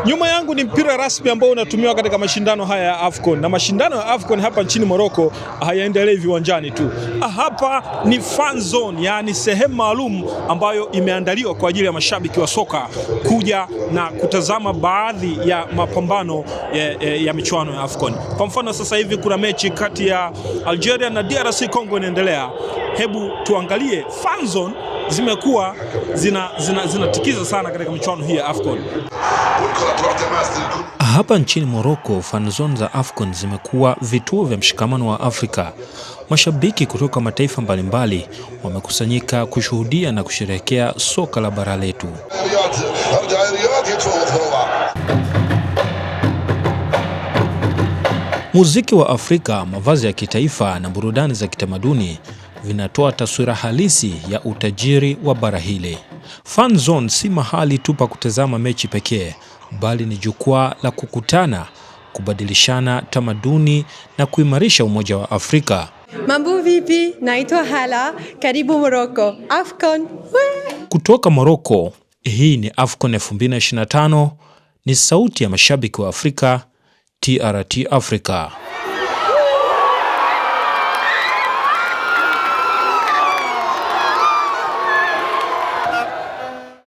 Nyuma yangu ni mpira rasmi ambao unatumiwa katika mashindano haya ya AFCON, na mashindano ya AFCON hapa nchini Morocco hayaendelei viwanjani tu. Hapa ni fan zone, yani sehemu maalum ambayo imeandaliwa kwa ajili ya mashabiki wa soka kuja na kutazama baadhi ya mapambano ya michuano ya AFCON. Kwa mfano sasa hivi kuna mechi kati ya Algeria na DRC Congo inaendelea. Hebu tuangalie fan zone zimekuwa zinatikiza sana katika michuano hii ya AFCON. Hapa nchini Morocco, fan zone za AFCON zimekuwa vituo vya mshikamano wa Afrika. Mashabiki kutoka mataifa mbalimbali wamekusanyika kushuhudia na kusherehekea soka la bara letu. Muziki wa Afrika, mavazi ya kitaifa na burudani za kitamaduni vinatoa taswira halisi ya utajiri wa bara hili. Fan zone si mahali tu pa kutazama mechi pekee, bali ni jukwaa la kukutana, kubadilishana tamaduni na kuimarisha umoja wa Afrika. Mambo vipi? Naitwa Hala, karibu Morocco. AFCON. Kutoka Morocco, hii ni AFCON 2025, ni sauti ya mashabiki wa Afrika, TRT Africa.